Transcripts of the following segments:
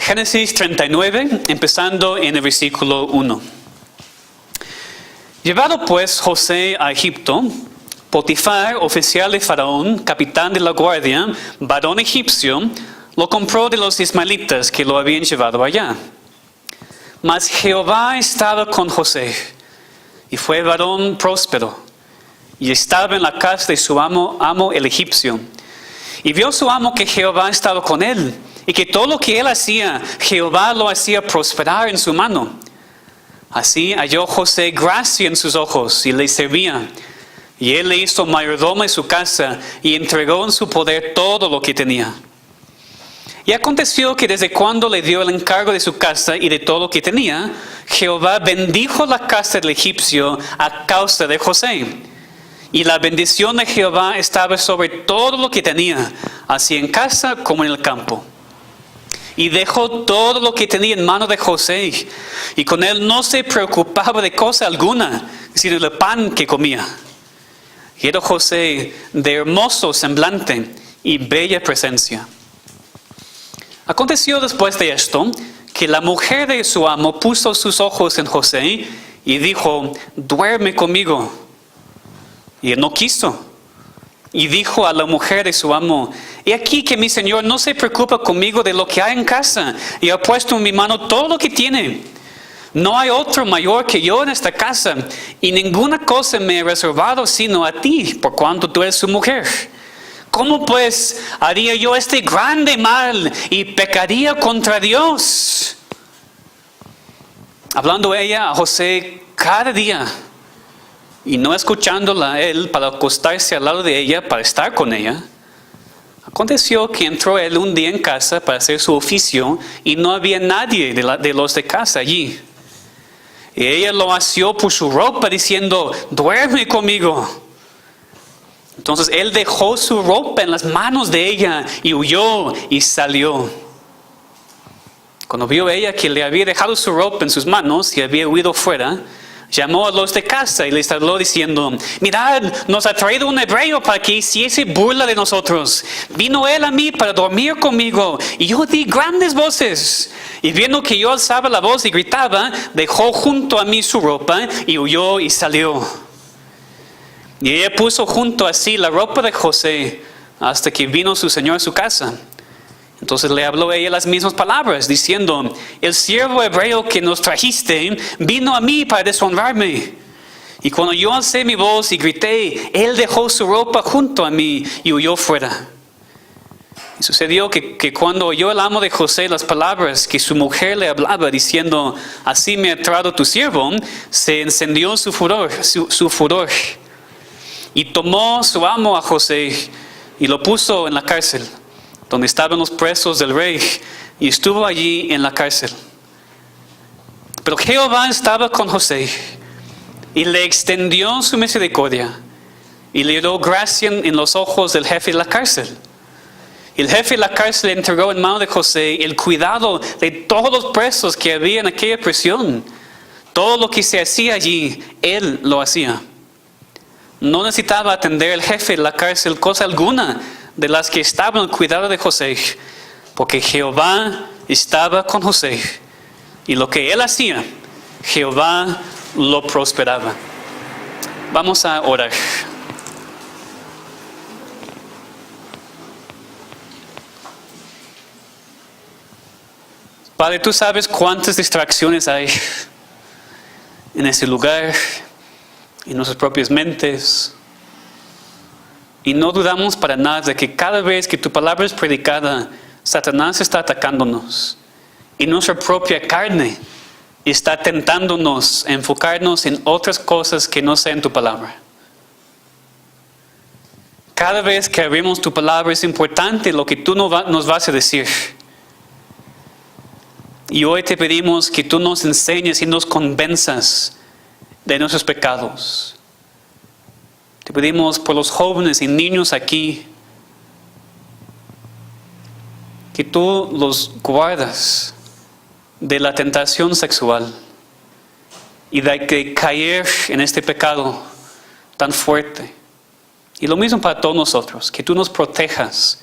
Génesis 39, empezando en el versículo 1. Llevado pues José a Egipto, Potifar, oficial de Faraón, capitán de la guardia, varón egipcio, lo compró de los ismaelitas que lo habían llevado allá. Mas Jehová estaba con José, y fue varón próspero, y estaba en la casa de su amo el egipcio. Y vio su amo que Jehová estaba con él, y que todo lo que él hacía, Jehová lo hacía prosperar en su mano. Así halló José gracia en sus ojos, y le servía. Y él le hizo mayordomo de su casa, y entregó en su poder todo lo que tenía. Y aconteció que desde cuando le dio el encargo de su casa y de todo lo que tenía, Jehová bendijo la casa del egipcio a causa de José. Y la bendición de Jehová estaba sobre todo lo que tenía, así en casa como en el campo. Y dejó todo lo que tenía en mano de José, y con él no se preocupaba de cosa alguna, sino del pan que comía. Y era José de hermoso semblante y bella presencia. Aconteció después de esto, que la mujer de su amo puso sus ojos en José, y dijo, duerme conmigo. Y él no quiso. Y dijo a la mujer de su amo, he aquí que mi señor no se preocupa conmigo de lo que hay en casa, y ha puesto en mi mano todo lo que tiene. No hay otro mayor que yo en esta casa, y ninguna cosa me he reservado sino a ti, por cuanto tú eres su mujer. ¿Cómo pues haría yo este grande mal y pecaría contra Dios? Hablando ella a José cada día, y no escuchándola a él para acostarse al lado de ella para estar con ella. Aconteció que entró él un día en casa para hacer su oficio, y no había nadie de los de casa allí. Y ella lo asió por su ropa diciendo, duerme conmigo. Entonces él dejó su ropa en las manos de ella y huyó y salió. Cuando vio ella que le había dejado su ropa en sus manos y había huido fuera, llamó a los de casa y les habló diciendo, mirad, nos ha traído un hebreo para que hiciese burla de nosotros. Vino él a mí para dormir conmigo, y yo di grandes voces. Y viendo que yo alzaba la voz y gritaba, dejó junto a mí su ropa y huyó y salió. Y ella puso junto a sí la ropa de José hasta que vino su señor a su casa. Entonces le habló ella las mismas palabras, diciendo, el siervo hebreo que nos trajiste vino a mí para deshonrarme. Y cuando yo alcé mi voz y grité, él dejó su ropa junto a mí y huyó fuera. Y sucedió que cuando oyó el amo de José las palabras que su mujer le hablaba, diciendo, así me ha tratado tu siervo, se encendió su furor. Y tomó su amo a José y lo puso en la cárcel, donde estaban los presos del rey, y estuvo allí en la cárcel. Pero Jehová estaba con José, y le extendió su misericordia, y le dio gracia en los ojos del jefe de la cárcel. Y el jefe de la cárcel entregó en mano de José el cuidado de todos los presos que había en aquella prisión. Todo lo que se hacía allí, él lo hacía. No necesitaba atender el jefe de la cárcel cosa alguna de las que estaban al cuidado de José, porque Jehová estaba con José, y lo que él hacía, Jehová lo prosperaba. Vamos a orar. Padre, tú sabes cuántas distracciones hay en ese lugar, en nuestras propias mentes. Y no dudamos para nada de que cada vez que tu palabra es predicada, Satanás está atacándonos. Y nuestra propia carne está tentándonos a enfocarnos en otras cosas que no sean tu palabra. Cada vez que abrimos tu palabra es importante lo que tú nos vas a decir. Y hoy te pedimos que tú nos enseñes y nos convenzas de nuestros pecados. Te pedimos por los jóvenes y niños aquí, que tú los guardas de la tentación sexual y de que caer en este pecado tan fuerte. Y lo mismo para todos nosotros, que tú nos protejas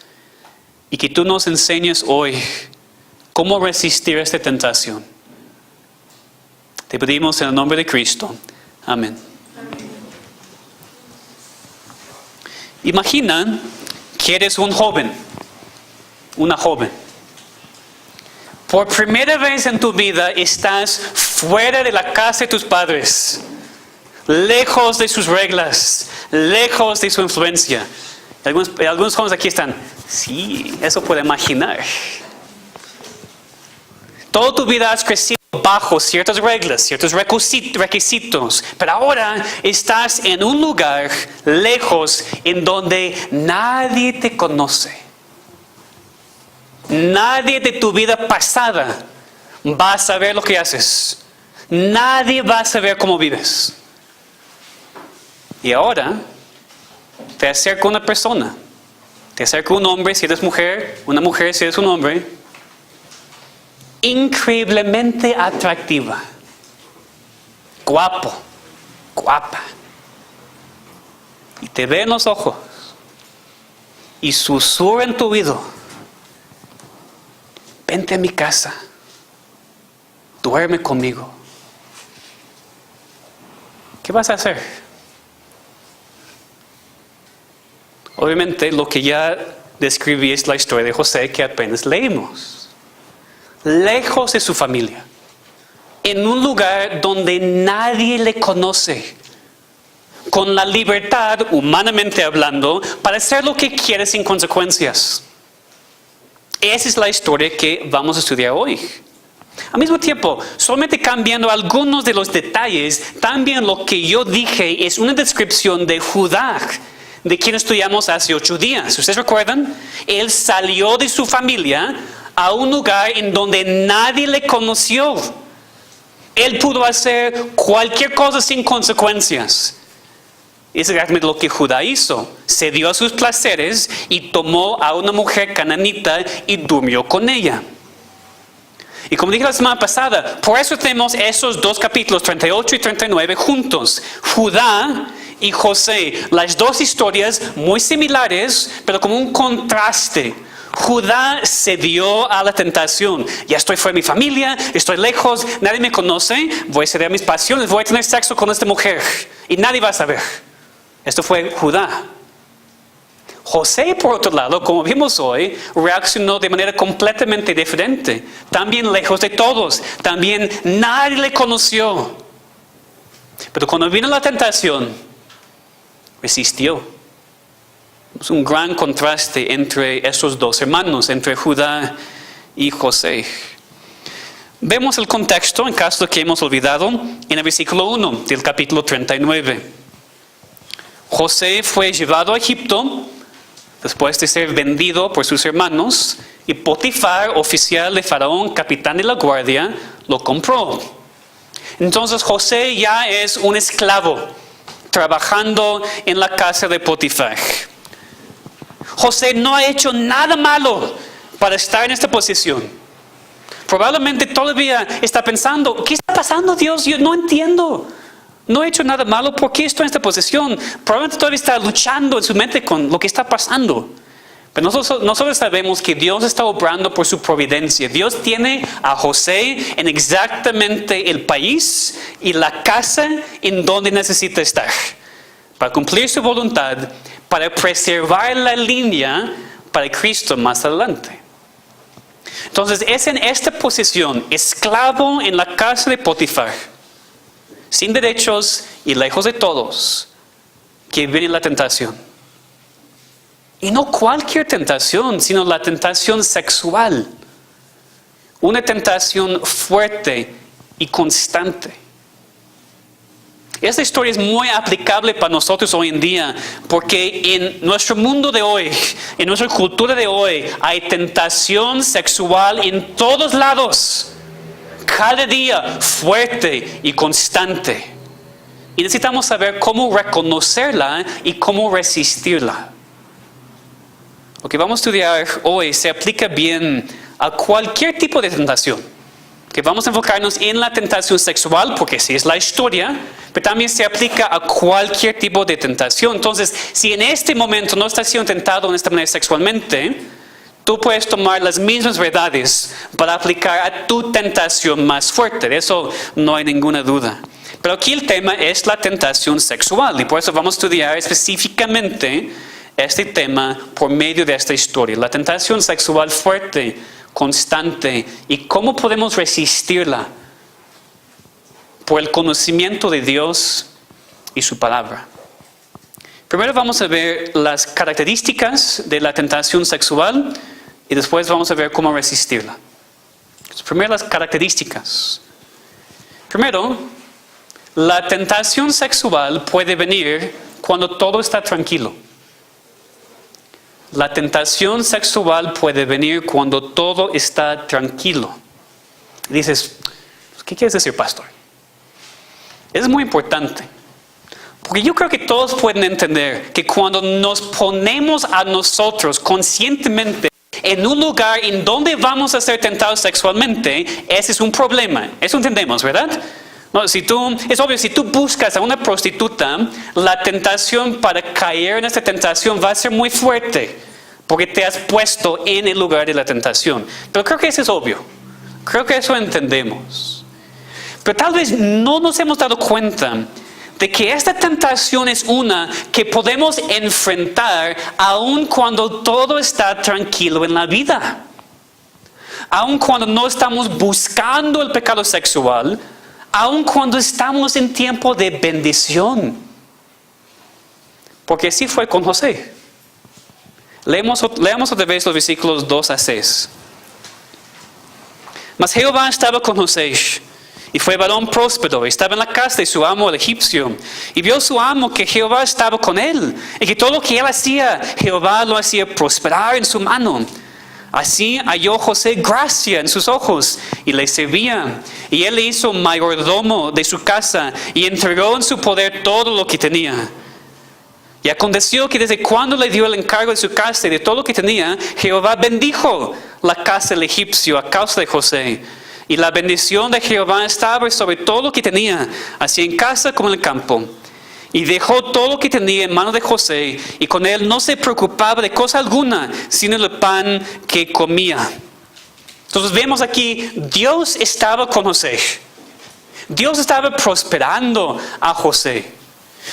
y que tú nos enseñes hoy cómo resistir esta tentación. Te pedimos en el nombre de Cristo. Amén. Imagina que eres un joven, una joven. Por primera vez en tu vida estás fuera de la casa de tus padres, lejos de sus reglas, lejos de su influencia. Algunos jóvenes aquí están, sí, eso puedo imaginar. Toda tu vida has crecido bajo ciertas reglas, ciertos requisitos, pero ahora estás en un lugar lejos en donde nadie te conoce. Nadie de tu vida pasada va a saber lo que haces. Nadie va a saber cómo vives. Y ahora te acerca una persona. Te acerca un hombre si eres mujer, una mujer si eres un hombre. Increíblemente atractiva. Guapo, guapa. Y te ve en los ojos. Y susurra en tu oído. Vente a mi casa, duerme conmigo. ¿Qué vas a hacer? Obviamente lo que ya describí es la historia de José que apenas leímos. Lejos de su familia, en un lugar donde nadie le conoce, con la libertad, humanamente hablando, para hacer lo que quiere sin consecuencias. Esa es la historia que vamos a estudiar hoy. Al mismo tiempo, solamente cambiando algunos de los detalles, también lo que yo dije es una descripción de Judá, de quien estudiamos hace 8 días. ¿Ustedes recuerdan? Él salió de su familia a un lugar en donde nadie le conoció. Él pudo hacer cualquier cosa sin consecuencias. Es exactamente lo que Judá hizo. Cedió a sus placeres y tomó a una mujer cananita y durmió con ella. Y como dije la semana pasada, por eso tenemos esos 2 capítulos, 38 y 39, juntos. Judá y José, las dos historias muy similares, pero como un contraste. Judá cedió a la tentación. Ya estoy fuera de mi familia, estoy lejos, nadie me conoce, voy a ceder a mis pasiones, voy a tener sexo con esta mujer y nadie va a saber. Esto fue Judá. José, por otro lado, como vimos hoy, reaccionó de manera completamente diferente. También lejos de todos. También nadie le conoció. Pero cuando vino la tentación, resistió. Es un gran contraste entre estos dos hermanos, entre Judá y José. Vemos el contexto, en caso de que hemos olvidado, en el versículo 1 del capítulo 39. José fue llevado a Egipto después de ser vendido por sus hermanos y Potifar, oficial de Faraón, capitán de la guardia, lo compró. Entonces José ya es un esclavo trabajando en la casa de Potifar. José no ha hecho nada malo para estar en esta posición. Probablemente todavía está pensando, ¿qué está pasando, Dios? Yo no entiendo. No he hecho nada malo, ¿por qué estoy en esta posición? Probablemente todavía está luchando en su mente con lo que está pasando. Pero nosotros sabemos que Dios está obrando por su providencia. Dios tiene a José en exactamente el país y la casa en donde necesita estar. Para cumplir su voluntad, para preservar la línea para Cristo más adelante. Entonces es en esta posición, esclavo en la casa de Potifar, sin derechos y lejos de todos, que viene la tentación. Y no cualquier tentación, sino la tentación sexual. Una tentación fuerte y constante. Esta historia es muy aplicable para nosotros hoy en día, porque en nuestro mundo de hoy, en nuestra cultura de hoy, hay tentación sexual en todos lados. Cada día fuerte y constante. Y necesitamos saber cómo reconocerla y cómo resistirla. Lo que vamos a estudiar hoy se aplica bien a cualquier tipo de tentación. Que vamos a enfocarnos en la tentación sexual, porque sí es la historia, pero también se aplica a cualquier tipo de tentación. Entonces, si en este momento no estás siendo tentado de esta manera sexualmente, Tú puedes tomar las mismas verdades para aplicar a tu tentación más fuerte. De eso no hay ninguna duda. Pero aquí el tema es la tentación sexual. Y por eso vamos a estudiar específicamente este tema por medio de esta historia. La tentación sexual fuerte, constante. Y cómo podemos resistirla por el conocimiento de Dios y su palabra. Primero vamos a ver las características de la tentación sexual y después vamos a ver cómo resistirla. Primero las características. Primero, la tentación sexual puede venir cuando todo está tranquilo. La tentación sexual puede venir cuando todo está tranquilo. Dices, ¿qué quieres decir, pastor? Es muy importante. Porque yo creo que todos pueden entender que cuando nos ponemos a nosotros conscientemente en un lugar en donde vamos a ser tentados sexualmente, ese es un problema. Eso entendemos, ¿verdad? No, es obvio, si tú buscas a una prostituta, la tentación para caer en esta tentación va a ser muy fuerte, porque te has puesto en el lugar de la tentación. Pero creo que eso es obvio. Creo que eso entendemos. Pero tal vez no nos hemos dado cuenta de que esta tentación es una que podemos enfrentar aun cuando todo está tranquilo en la vida. Aun cuando no estamos buscando el pecado sexual, aun cuando estamos en tiempo de bendición. Porque así fue con José. Leamos otra vez los versículos 2 a 6. Mas Jehová estaba con José, y fue varón próspero, estaba en la casa de su amo el egipcio. Y vio su amo que Jehová estaba con él, y que todo lo que él hacía, Jehová lo hacía prosperar en su mano. Así halló José gracia en sus ojos, y le servía. Y él le hizo mayordomo de su casa, y entregó en su poder todo lo que tenía. Y aconteció que desde cuando le dio el encargo de su casa y de todo lo que tenía, Jehová bendijo la casa del egipcio a causa de José. Y la bendición de Jehová estaba sobre todo lo que tenía, así en casa como en el campo. Y dejó todo lo que tenía en manos de José, y con él no se preocupaba de cosa alguna, sino el pan que comía. Entonces vemos aquí, Dios estaba con José. Dios estaba prosperando a José.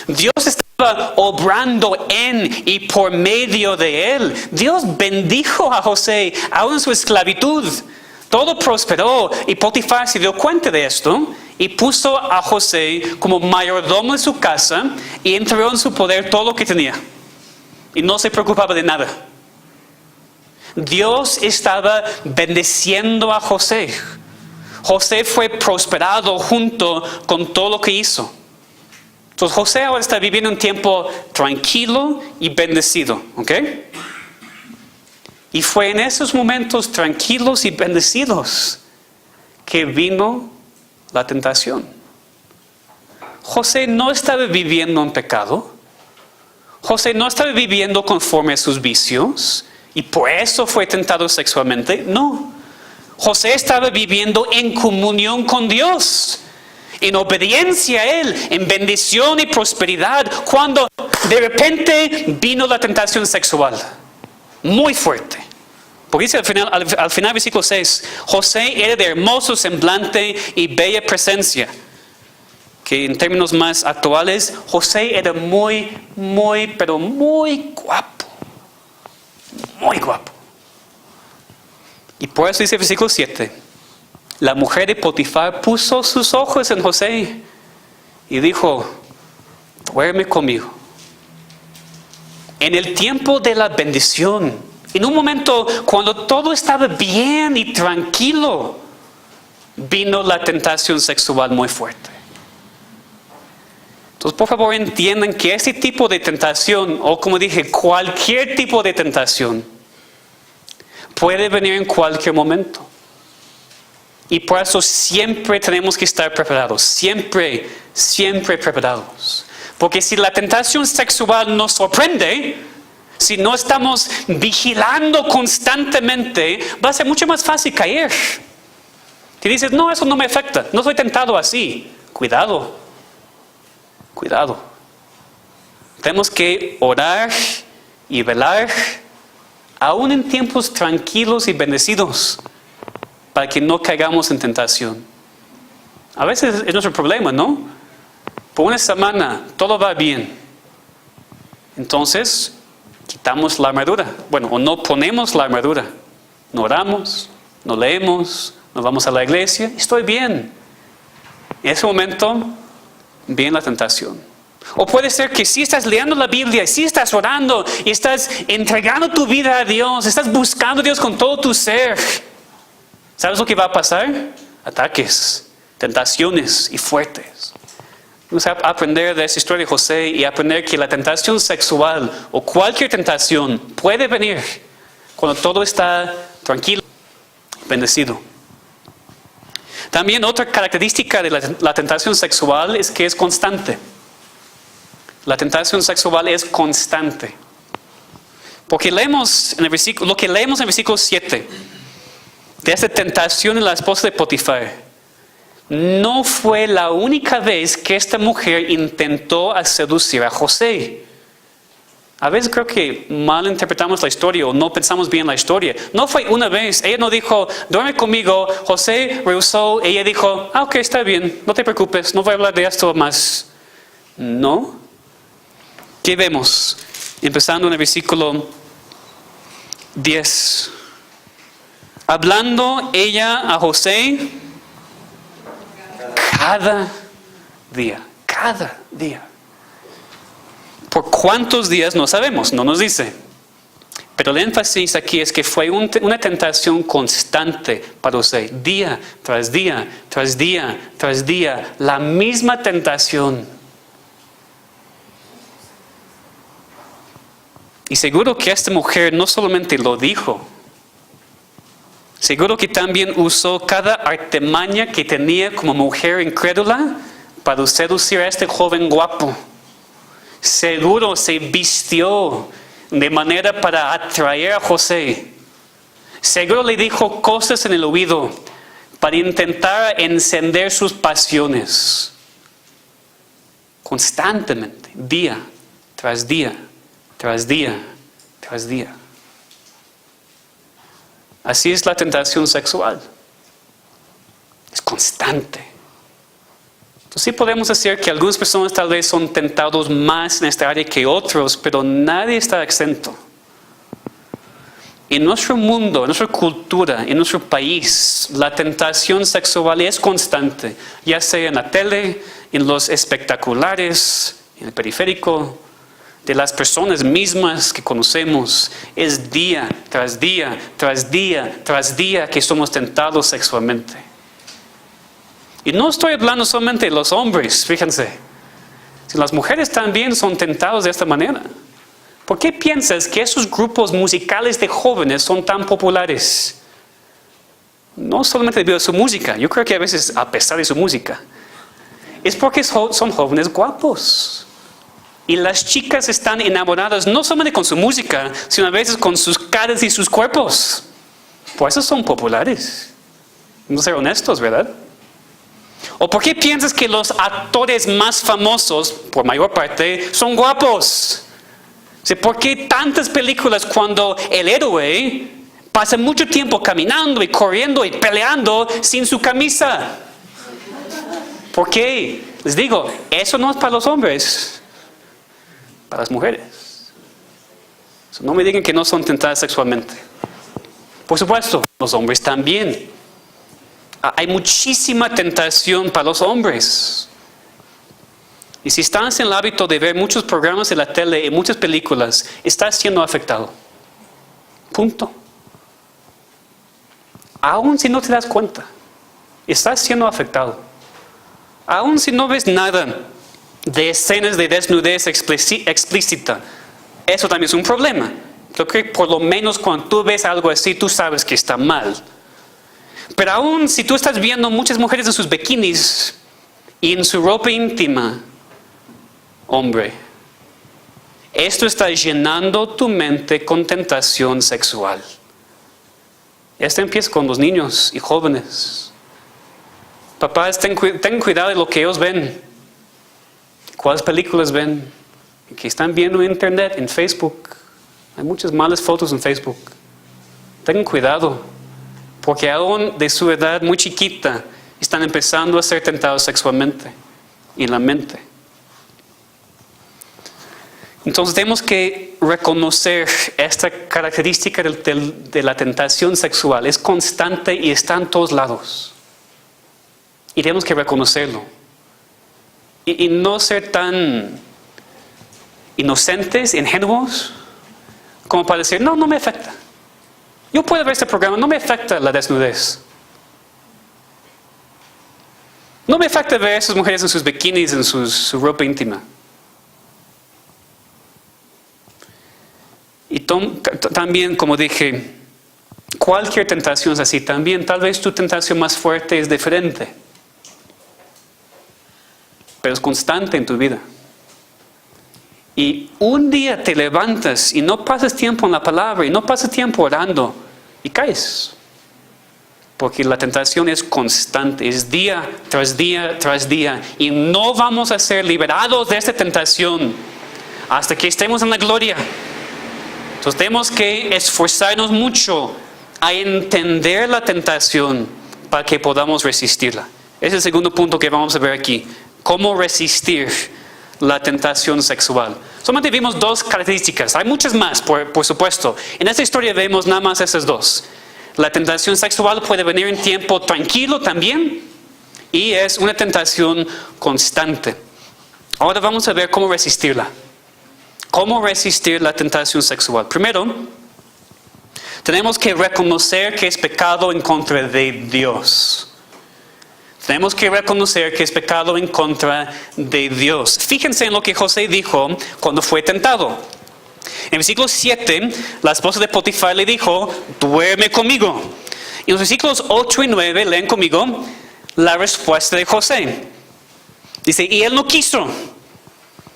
Dios estaba obrando en y por medio de él. Dios bendijo a José, aún en su esclavitud. Todo prosperó, y Potifar se dio cuenta de esto y puso a José como mayordomo de su casa y entregó en su poder todo lo que tenía. Y no se preocupaba de nada. Dios estaba bendeciendo a José. José fue prosperado junto con todo lo que hizo. Entonces José ahora está viviendo un tiempo tranquilo y bendecido, ¿ok? Y fue en esos momentos tranquilos y bendecidos que vino la tentación. José no estaba viviendo en pecado. José no estaba viviendo conforme a sus vicios y por eso fue tentado sexualmente. No. José estaba viviendo en comunión con Dios, en obediencia a Él, en bendición y prosperidad, cuando de repente vino la tentación sexual. Muy fuerte. Porque dice al final versículo 6, José era de hermoso semblante y bella presencia. Que en términos más actuales, José era pero muy guapo. Muy guapo. Y por eso dice el versículo 7, la mujer de Potifar puso sus ojos en José y dijo, duerme conmigo. En el tiempo de la bendición, en un momento cuando todo estaba bien y tranquilo, vino la tentación sexual muy fuerte. Entonces, por favor, entiendan que ese tipo de tentación, o como dije, cualquier tipo de tentación, puede venir en cualquier momento. Y por eso siempre tenemos que estar preparados. Siempre preparados. Porque si la tentación sexual nos sorprende, si no estamos vigilando constantemente, va a ser mucho más fácil caer. Si dices, no, eso no me afecta, no soy tentado así. Cuidado. Tenemos que orar y velar aún en tiempos tranquilos y bendecidos, para que no caigamos en tentación. A veces es nuestro problema, ¿no? Por una semana todo va bien. Entonces, quitamos la armadura. Bueno, o no ponemos la armadura. No oramos, no leemos, no vamos a la iglesia. Estoy bien. En ese momento viene la tentación. O puede ser que sí estás leyendo la Biblia, sí estás orando y estás entregando tu vida a Dios, estás buscando a Dios con todo tu ser. ¿Sabes lo que va a pasar? Ataques, tentaciones y fuertes. Vamos a aprender de esa historia de José y aprender que la tentación sexual o cualquier tentación puede venir cuando todo está tranquilo, bendecido. También otra característica de la tentación sexual es que es constante. La tentación sexual es constante. Porque leemos en el versículo, lo que leemos en el versículo 7, de esta tentación en la esposa de Potifar, no fue la única vez que esta mujer intentó seducir a José. A veces creo que mal interpretamos la historia o no pensamos bien la historia. No fue una vez. Ella no dijo, duerme conmigo. José rehusó. Ella dijo, ok, está bien, no te preocupes, no voy a hablar de esto más. No. ¿Qué vemos? Empezando en el versículo 10. Hablando ella a José cada día. ¿Por cuántos días? No sabemos, no nos dice. Pero el énfasis aquí es que fue una tentación constante para José. Día tras día, tras día, tras día. La misma tentación. Y seguro que esta mujer no solamente lo dijo. Seguro que también usó cada artimaña que tenía como mujer incrédula para seducir a este joven guapo. Seguro se vistió de manera para atraer a José. Seguro le dijo cosas en el oído para intentar encender sus pasiones. Constantemente, día tras día, tras día, tras día. Así es la tentación sexual. Es constante. Entonces sí podemos decir que algunas personas tal vez son tentados más en esta área que otros, pero nadie está exento. En nuestro mundo, en nuestra cultura, en nuestro país, la tentación sexual es constante, ya sea en la tele, en los espectaculares, en el periférico, de las personas mismas que conocemos. Es día tras día, tras día, tras día que somos tentados sexualmente. Y no estoy hablando solamente de los hombres, fíjense. Si las mujeres también son tentados de esta manera. ¿Por qué piensas que esos grupos musicales de jóvenes son tan populares? No solamente debido a su música, yo creo que a veces a pesar de su música. Es porque son jóvenes guapos. Y las chicas están enamoradas no solamente con su música, sino a veces con sus caras y sus cuerpos. Por eso son populares. Vamos a ser honestos, ¿verdad? ¿O por qué piensas que los actores más famosos, por mayor parte, son guapos? ¿Por qué tantas películas cuando el héroe pasa mucho tiempo caminando y corriendo y peleando sin su camisa? ¿Por qué? Les digo, eso no es para los hombres. Para las mujeres. No me digan que no son tentadas sexualmente. Por supuesto, los hombres también. Hay muchísima tentación para los hombres. Y si estás en el hábito de ver muchos programas de la tele y muchas películas, estás siendo afectado. Punto. Aún si no te das cuenta, estás siendo afectado. Aún si no ves nada de escenas de desnudez explícita, eso también es un problema. Creo que por lo menos cuando tú ves algo así, tú sabes que está mal. Pero aún si tú estás viendo muchas mujeres en sus bikinis y en su ropa íntima, hombre, esto está llenando tu mente con tentación sexual. Esto empieza con los niños y jóvenes. Papás, ten cuidado de lo que ellos ven. ¿Cuáles películas ven? ¿Qué están viendo en internet, en Facebook? Hay muchas malas fotos en Facebook. Tengan cuidado, porque aún de su edad muy chiquita están empezando a ser tentados sexualmente en la mente. Entonces tenemos que reconocer esta característica de la tentación sexual. Es constante y está en todos lados. Y tenemos que reconocerlo. Y no ser tan inocentes, ingenuos, como para decir, no me afecta. Yo puedo ver este programa, no me afecta la desnudez. No me afecta ver a esas mujeres en sus bikinis, en su ropa íntima. Y también, como dije, cualquier tentación es así. También, tal vez tu tentación más fuerte es diferente, pero es constante en tu vida. Y un día te levantas y no pasas tiempo en la palabra y no pasas tiempo orando y caes. Porque la tentación es constante, es día tras día tras día. Y no vamos a ser liberados de esta tentación hasta que estemos en la gloria. Entonces tenemos que esforzarnos mucho a entender la tentación para que podamos resistirla. Ese es el segundo punto que vamos a ver aquí. Cómo resistir la tentación sexual. Solamente vimos dos características. Hay muchas más, por supuesto. En esta historia vemos nada más esas dos. La tentación sexual puede venir en tiempo tranquilo también. Y es una tentación constante. Ahora vamos a ver cómo resistirla. ¿Cómo resistir la tentación sexual? Primero, tenemos que reconocer que es pecado en contra de Dios. Tenemos que reconocer que es pecado en contra de Dios. Fíjense en lo que José dijo cuando fue tentado. En versículo 7, la esposa de Potifar le dijo, duerme conmigo. Y en los versículos 8 y 9, leen conmigo la respuesta de José. Dice, y él no quiso.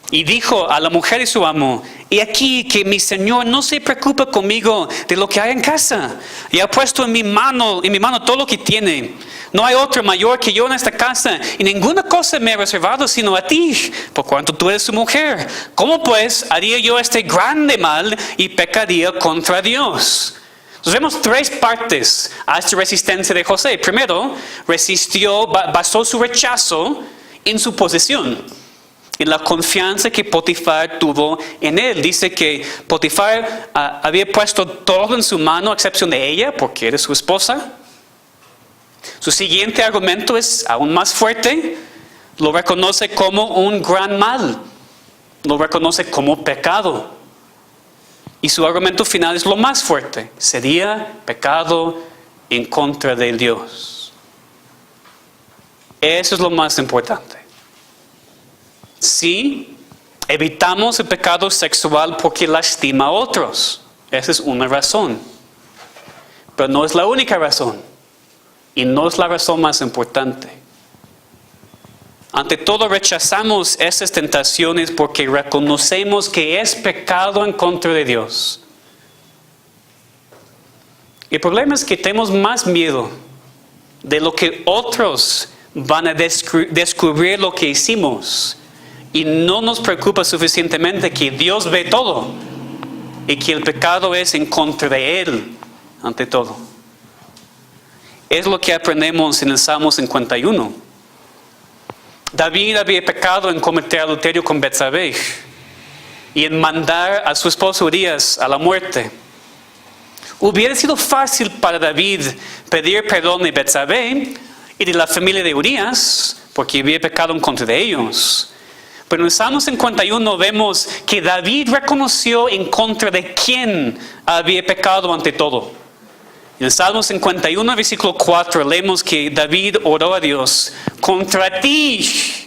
Y dijo a la mujer de su amo, he aquí que mi señor no se preocupa conmigo de lo que hay en casa. Y ha puesto en mi mano todo lo que tiene. No hay otro mayor que yo en esta casa, y ninguna cosa me he reservado sino a ti, por cuanto tú eres su mujer. ¿Cómo pues haría yo este grande mal y pecaría contra Dios? Entonces vemos tres partes a esta resistencia de José. Primero, basó su rechazo en su posesión, en la confianza que Potifar tuvo en él. Dice que Potifar había puesto todo en su mano a excepción de ella, porque era su esposa. Su siguiente argumento es aún más fuerte. Lo reconoce como un gran mal. Lo reconoce como pecado. Y su argumento final es lo más fuerte. Sería pecado en contra de Dios. Eso es lo más importante. Sí, evitamos el pecado sexual porque lastima a otros. Esa es una razón. Pero no es la única razón. Y no es la razón más importante. Ante todo, rechazamos esas tentaciones porque reconocemos que es pecado en contra de Dios. El problema es que tenemos más miedo de lo que otros van a descubrir lo que hicimos. Y no nos preocupa suficientemente que Dios ve todo y que el pecado es en contra de Él, ante todo. Es lo que aprendemos en el Salmo 51. David había pecado en cometer adulterio con Betsabé y en mandar a su esposo Urías a la muerte. Hubiera sido fácil para David pedir perdón de Betsabé y de la familia de Urías, porque había pecado en contra de ellos. Pero en el Salmo 51 vemos que David reconoció en contra de quién había pecado ante todo. En el Salmo 51, versículo 4, leemos que David oró a Dios, contra ti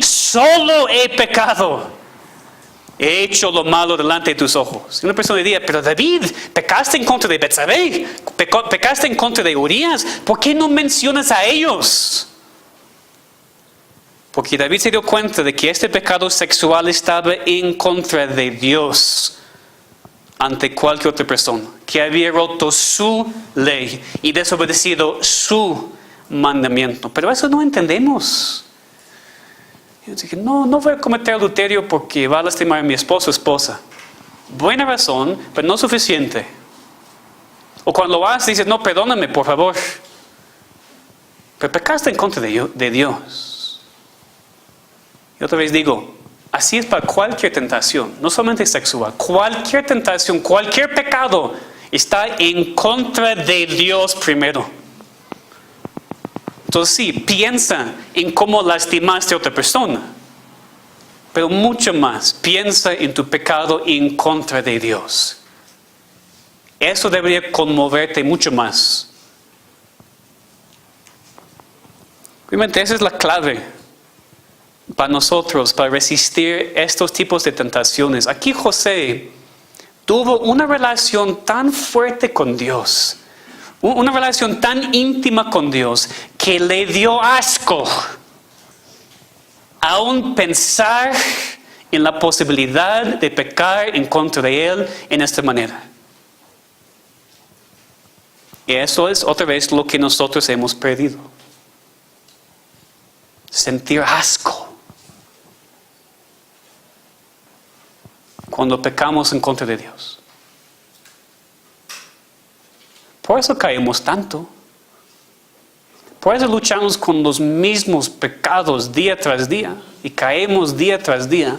solo he pecado. He hecho lo malo delante de tus ojos. Y una persona diría, pero David, pecaste en contra de Betsabé, pecaste en contra de Urías, ¿por qué no mencionas a ellos? Porque David se dio cuenta de que este pecado sexual estaba en contra de Dios ante cualquier otra persona, que había roto su ley y desobedecido su mandamiento. Pero eso no entendemos. Yo dije, no voy a cometer adulterio porque va a lastimar a mi esposo o esposa. Buena razón, pero no suficiente. O cuando lo haces, dices, no, perdóname, por favor. Pero pecaste en contra de Dios. Y otra vez digo, así es para cualquier tentación, no solamente sexual. Cualquier tentación, cualquier pecado está en contra de Dios primero. Entonces sí, piensa en cómo lastimaste a otra persona. Pero mucho más, piensa en tu pecado en contra de Dios. Eso debería conmoverte mucho más. Obviamente esa es la clave para nosotros, para resistir estos tipos de tentaciones. Aquí José tuvo una relación tan fuerte con Dios, una relación tan íntima con Dios, que le dio asco aún pensar en la posibilidad de pecar en contra de Él en esta manera. Y eso es otra vez lo que nosotros hemos perdido. Sentir asco cuando pecamos en contra de Dios. Por eso caemos tanto. Por eso luchamos con los mismos pecados día tras día y caemos día tras día.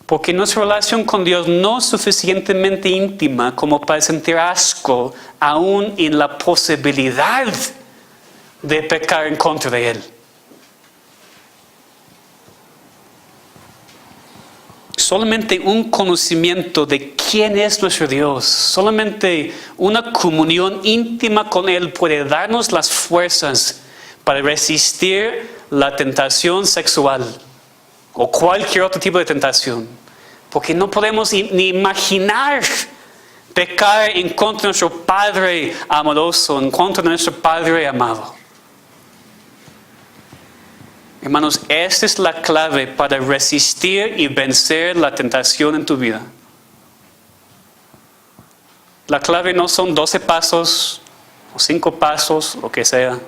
Porque nuestra relación con Dios no es suficientemente íntima como para sentir asco aún en la posibilidad de pecar en contra de Él. Solamente un conocimiento de quién es nuestro Dios, solamente una comunión íntima con Él puede darnos las fuerzas para resistir la tentación sexual o cualquier otro tipo de tentación. Porque no podemos ni imaginar pecar en contra de nuestro Padre amoroso, en contra de nuestro Padre amado. Hermanos, esta es la clave para resistir y vencer la tentación en tu vida. La clave no son 12 pasos o 5 pasos, lo que sea.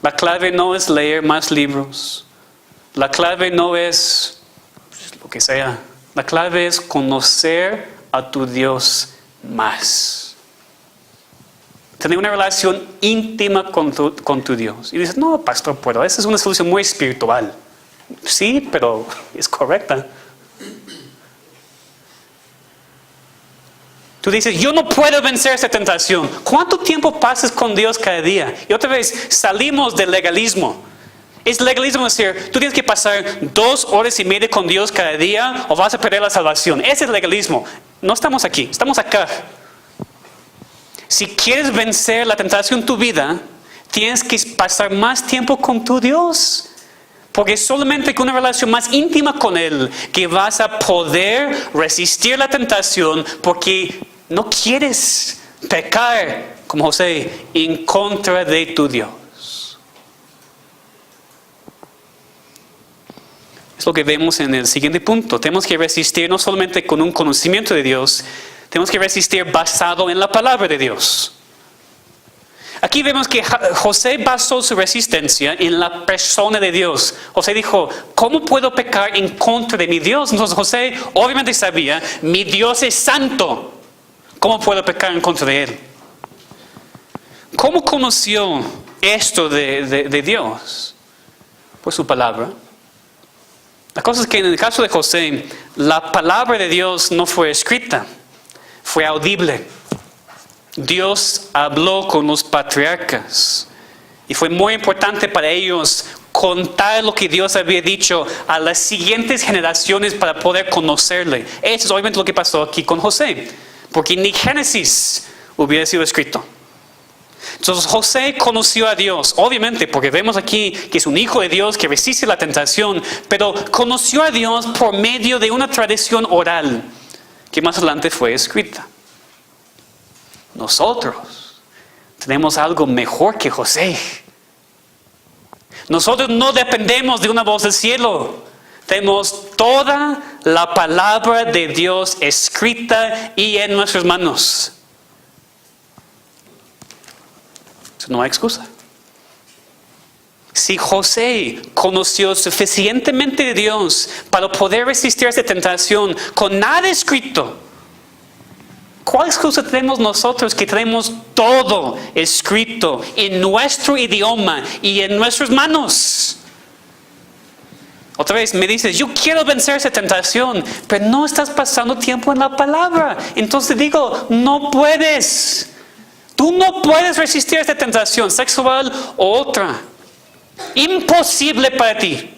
La clave no es leer más libros. La clave no es lo que sea. La clave es conocer a tu Dios más. Tener una relación íntima con tu Dios. Y dices, no, pastor, pero esa es una solución muy espiritual. Sí, pero es correcta. Tú dices, yo no puedo vencer esta tentación. ¿Cuánto tiempo pasas con Dios cada día? Y otra vez, salimos del legalismo. Es legalismo decir, tú tienes que pasar 2 horas y media con Dios cada día o vas a perder la salvación. Ese es legalismo. No estamos aquí, estamos acá. Si quieres vencer la tentación en tu vida, tienes que pasar más tiempo con tu Dios. Porque solamente con una relación más íntima con Él que vas a poder resistir la tentación, porque no quieres pecar, como José, en contra de tu Dios. Es lo que vemos en el siguiente punto. Tenemos que resistir no solamente con un conocimiento de Dios, tenemos que resistir basado en la palabra de Dios. Aquí vemos que José basó su resistencia en la persona de Dios. José dijo, ¿cómo puedo pecar en contra de mi Dios? Entonces José obviamente sabía, mi Dios es santo. ¿Cómo puedo pecar en contra de Él? ¿Cómo conoció esto de Dios? Por su palabra. La cosa es que en el caso de José, la palabra de Dios no fue escrita. Fue audible. Dios habló con los patriarcas y fue muy importante para ellos contar lo que Dios había dicho a las siguientes generaciones para poder conocerle. Eso es obviamente lo que pasó aquí con José, porque ni Génesis hubiera sido escrito. Entonces José conoció a Dios, obviamente porque vemos aquí que es un hijo de Dios que resiste la tentación, pero conoció a Dios por medio de una tradición oral que más adelante fue escrita. Nosotros tenemos algo mejor que José. Nosotros no dependemos de una voz del cielo. Tenemos toda la palabra de Dios escrita y en nuestras manos. No hay excusa. Si José conoció suficientemente de Dios para poder resistir a esta tentación con nada escrito, ¿cuál excusa tenemos nosotros que tenemos todo escrito en nuestro idioma y en nuestras manos? Otra vez me dices, yo quiero vencer esa tentación, pero no estás pasando tiempo en la palabra. Entonces digo, no puedes. Tú no puedes resistir esta tentación sexual o otra. Imposible para ti.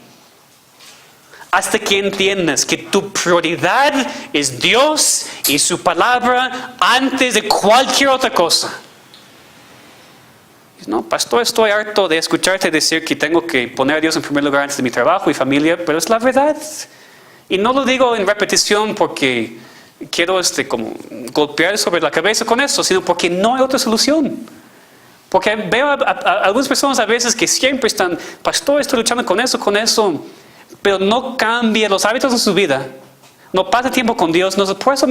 Hasta que entiendas que tu prioridad es Dios y su palabra antes de cualquier otra cosa. No, pastor, estoy harto de escucharte decir que tengo que poner a Dios en primer lugar antes de mi trabajo y familia, pero es la verdad. Y no lo digo en repetición porque quiero como golpear sobre la cabeza con eso, sino porque no hay otra solución. Porque veo a algunas personas a veces que siempre están, pastor, estoy luchando con eso, pero no cambia los hábitos de su vida. No pasa tiempo con Dios. No, por eso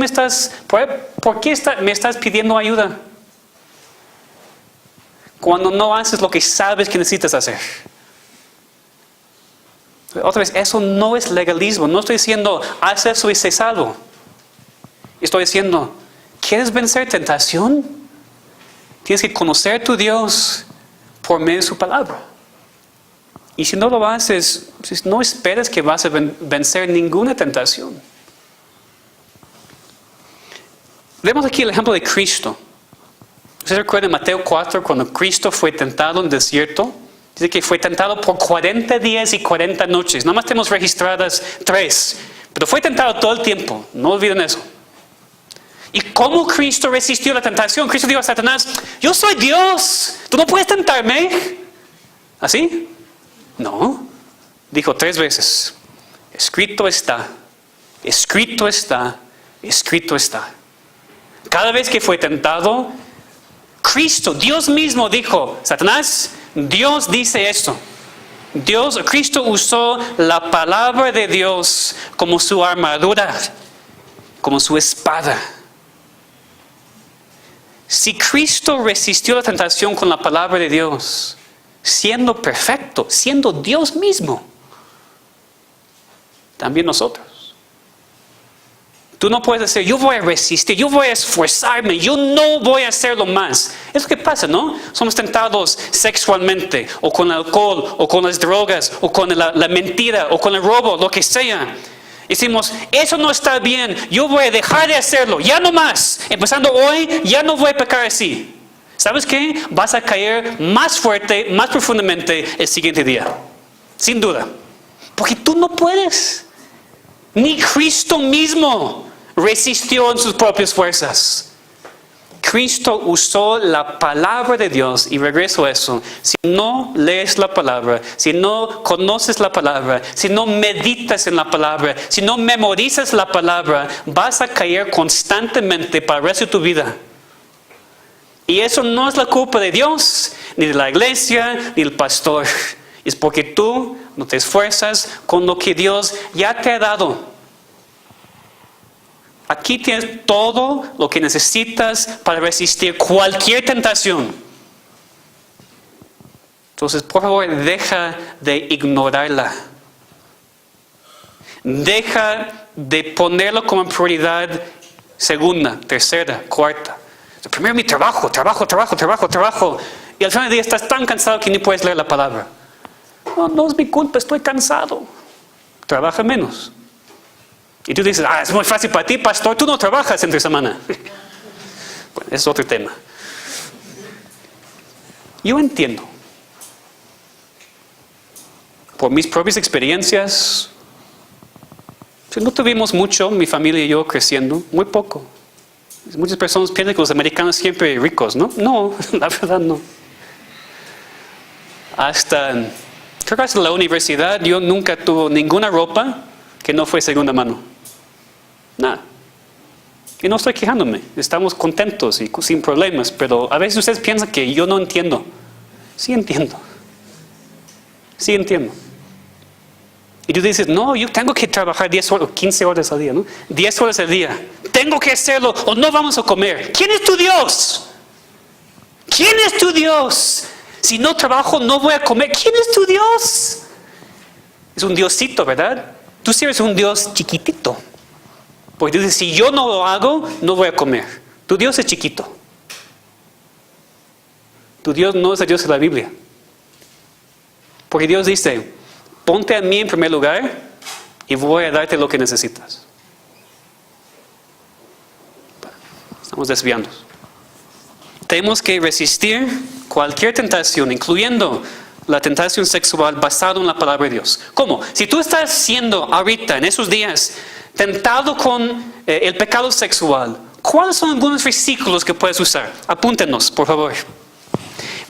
¿por qué me estás pidiendo ayuda? Cuando no haces lo que sabes que necesitas hacer. Otra vez, eso no es legalismo. No estoy diciendo, haz eso y sé salvo. Estoy diciendo, ¿quieres vencer tentación? Tienes que conocer a tu Dios por medio de su palabra. Y si no lo haces, no esperes que vas a vencer ninguna tentación. Vemos aquí el ejemplo de Cristo. ¿Ustedes recuerdan Mateo 4 cuando Cristo fue tentado en el desierto? Dice que fue tentado por 40 días y 40 noches. Nada más tenemos registradas 3. Pero fue tentado todo el tiempo. No olviden eso. ¿Y cómo Cristo resistió la tentación? Cristo dijo a Satanás, yo soy Dios. Tú no puedes tentarme. ¿Así? No. Dijo 3 veces. Escrito está. Escrito está. Escrito está. Cada vez que fue tentado, Cristo, Dios mismo dijo, Satanás, Dios dice esto. Cristo usó la palabra de Dios como su armadura, como su espada. Si Cristo resistió la tentación con la palabra de Dios, siendo perfecto, siendo Dios mismo, también nosotros. Tú no puedes decir, yo voy a resistir, yo voy a esforzarme, yo no voy a hacerlo más. Es lo que pasa, ¿no? Somos tentados sexualmente, o con el alcohol, o con las drogas, o con la mentira, o con el robo, lo que sea. Decimos, eso no está bien, yo voy a dejar de hacerlo, ya no más. Empezando hoy, ya no voy a pecar así. ¿Sabes qué? Vas a caer más fuerte, más profundamente el siguiente día. Sin duda. Porque tú no puedes. Ni Cristo mismo resistió en sus propias fuerzas. Cristo usó la palabra de Dios, y regreso a eso. Si no lees la palabra, si no conoces la palabra, si no meditas en la palabra, si no memorizas la palabra, vas a caer constantemente para el resto de tu vida. Y eso no es la culpa de Dios, ni de la iglesia, ni del pastor. Es porque tú no te esfuerzas con lo que Dios ya te ha dado. Aquí tienes todo lo que necesitas para resistir cualquier tentación. Entonces, por favor, deja de ignorarla. Deja de ponerlo como prioridad segunda, tercera, cuarta. Primero mi trabajo. Y al final del día estás tan cansado que ni puedes leer la palabra. No es mi culpa, estoy cansado. Trabaja menos. Y tú dices, es muy fácil para ti, pastor, tú no trabajas entre semana. Bueno, es otro tema. Yo entiendo. Por mis propias experiencias, no tuvimos mucho, mi familia y yo creciendo, muy poco. Muchas personas piensan que los americanos siempre ricos, ¿no? No, la verdad no. Creo que hasta la universidad yo nunca tuve ninguna ropa que no fue segunda mano. Nada. Y no estoy quejándome. Estamos contentos y sin problemas. Pero a veces ustedes piensan que yo no entiendo. Sí entiendo. Sí entiendo. Y tú dices, no, yo tengo que trabajar 10 horas, 15 horas al día, ¿no? 10 horas al día. Tengo que hacerlo o no vamos a comer. ¿Quién es tu Dios? ¿Quién es tu Dios? Si no trabajo, no voy a comer. ¿Quién es tu Dios? Es un Diosito, ¿verdad? Tú sí eres un Dios chiquitito. Porque dices, si yo no lo hago, no voy a comer. Tu Dios es chiquito. Tu Dios no es el Dios de la Biblia. Porque Dios dice, ponte a mí en primer lugar y voy a darte lo que necesitas. Estamos desviando. Tenemos que resistir cualquier tentación, incluyendo la tentación sexual basada en la palabra de Dios. ¿Cómo? Si tú estás siendo ahorita, en esos días, tentado con el pecado sexual, ¿cuáles son algunos versículos que puedes usar? Apúntenos, por favor.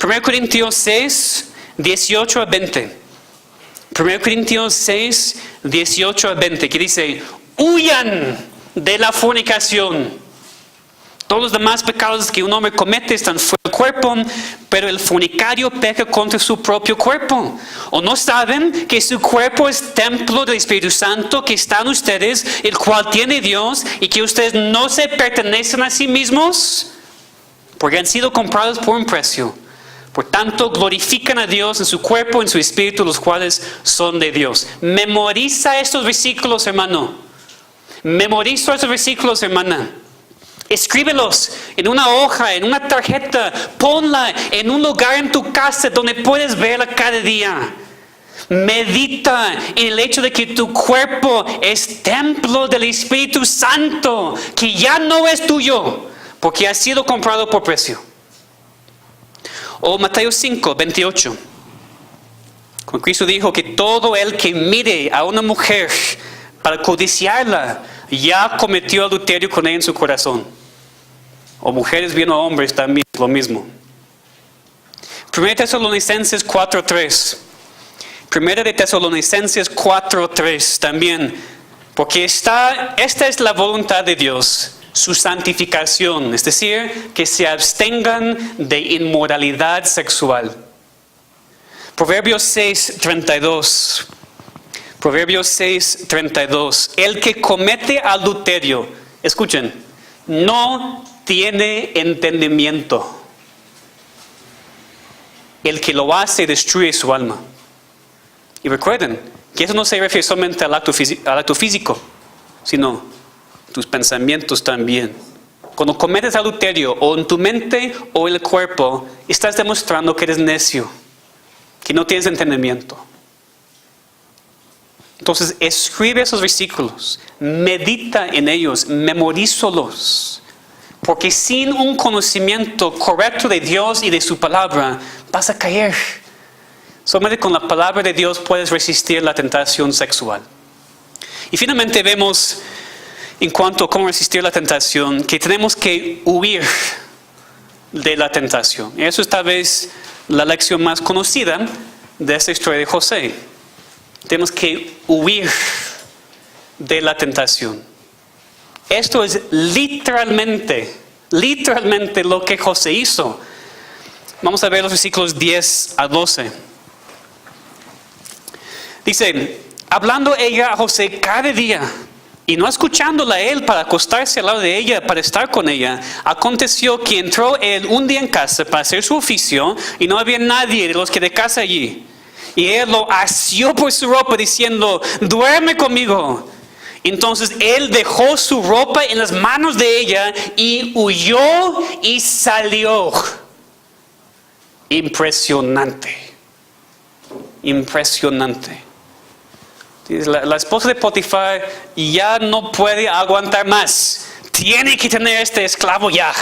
1 Corintios 6, 18 a 20. 1 Corintios 6, 18 a 20, que dice, huyan de la fornicación. Todos los demás pecados que un hombre comete están fuera del cuerpo, pero el fornicario peca contra su propio cuerpo. ¿O no saben que su cuerpo es templo del Espíritu Santo que está en ustedes, el cual tiene Dios, y que ustedes no se pertenecen a sí mismos? Porque han sido comprados por un precio. Por tanto, glorifican a Dios en su cuerpo y en su espíritu, los cuales son de Dios. Memoriza estos versículos, hermano. Memoriza estos versículos, hermana. Escríbelos en una hoja, en una tarjeta. Ponla en un lugar en tu casa donde puedes verla cada día. Medita en el hecho de que tu cuerpo es templo del Espíritu Santo, que ya no es tuyo, porque ha sido comprado por precio. O Mateo 5, 28. Cuando Cristo dijo que todo el que mire a una mujer para codiciarla, ya cometió adulterio con ella en su corazón. O mujeres viendo a hombres también, lo mismo. 1 Tesalonicenses 4:3. 1 de Tesalonicenses 4:3 también. Porque esta es la voluntad de Dios, su santificación, es decir, que se abstengan de inmoralidad sexual. Proverbios 6:32. Proverbios 6:32. El que comete adulterio, escuchen, no tiene entendimiento. El que lo hace destruye su alma. Y recuerden que eso no se refiere solamente al acto físico, sino tus pensamientos también. Cuando cometes adulterio, o en tu mente o en el cuerpo, estás demostrando que eres necio, que no tienes entendimiento. Entonces, escribe esos versículos, medita en ellos, memorízalos. Porque sin un conocimiento correcto de Dios y de su palabra, vas a caer. Solamente con la palabra de Dios puedes resistir la tentación sexual. Y finalmente vemos, en cuanto a cómo resistir la tentación, que tenemos que huir de la tentación. Y eso es tal vez la lección más conocida de esta historia de José. Tenemos que huir de la tentación. Esto es literalmente lo que José hizo. Vamos a ver los versículos 10 a 12. Dice, hablando ella a José cada día, y no escuchándola a él para acostarse al lado de ella, para estar con ella, aconteció que entró él un día en casa para hacer su oficio, y no había nadie de los que de casa allí. Y él lo asió por su ropa diciendo, duerme conmigo. Entonces él dejó su ropa en las manos de ella y huyó y salió. Impresionante. La esposa de Potifar ya no puede aguantar más. Tiene que tener este esclavo ya.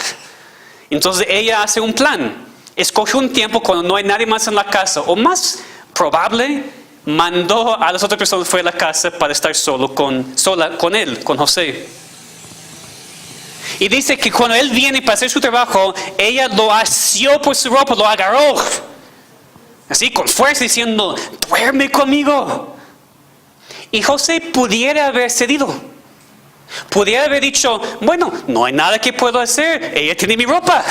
Entonces ella hace un plan. Escoge un tiempo cuando no hay nadie más en la casa. O más probable, mandó a las otras personas fuera de la casa para estar sola con él, con José. Y dice que cuando él viene para hacer su trabajo, ella lo asió por su ropa, lo agarró. Así con fuerza diciendo, duerme conmigo. Y José pudiera haber cedido. Pudiera haber dicho, bueno, no hay nada que puedo hacer, ella tiene mi ropa.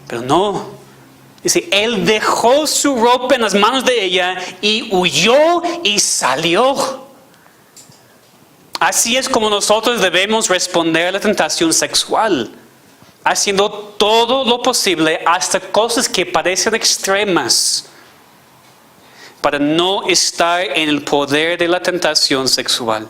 Pero no. Dice, él dejó su ropa en las manos de ella y huyó y salió. Así es como nosotros debemos responder a la tentación sexual. haciendo todo lo posible, hasta cosas que parecen extremas, para no estar en el poder de la tentación sexual.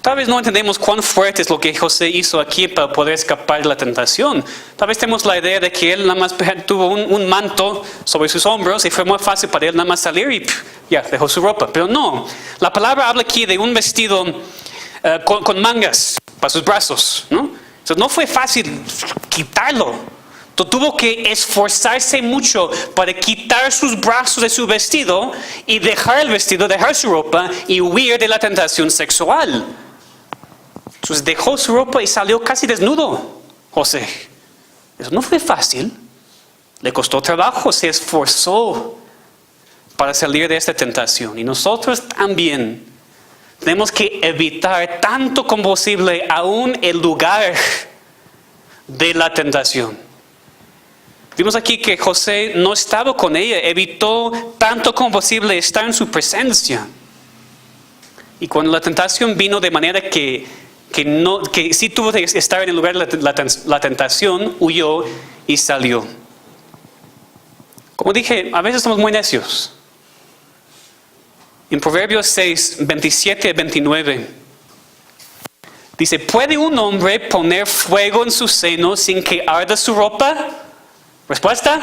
Tal vez no entendemos cuán fuerte es lo que José hizo aquí para poder escapar de la tentación. Tal vez tenemos la idea de que él nada más tuvo un manto sobre sus hombros y fue muy fácil para él nada más salir y ya, dejó su ropa. Pero no, la palabra habla aquí de un vestido con mangas para sus brazos, ¿no? Entonces no fue fácil quitarlo. Tuvo que esforzarse mucho para quitar sus brazos de su vestido y dejar el vestido, dejar su ropa y huir de la tentación sexual. Entonces dejó su ropa y salió casi desnudo, José. Eso no fue fácil. Le costó trabajo, se esforzó para salir de esta tentación. Y nosotros también tenemos que evitar tanto como posible aún el lugar de la tentación. Vimos aquí que José no estaba con ella, evitó tanto como posible estar en su presencia. Y cuando la tentación vino de manera que sí tuvo que estar en el lugar de la tentación, huyó y salió. Como dije, a veces somos muy necios. En Proverbios 6, 27 y 29, dice, ¿puede un hombre poner fuego en su seno sin que arda su ropa? ¿Respuesta?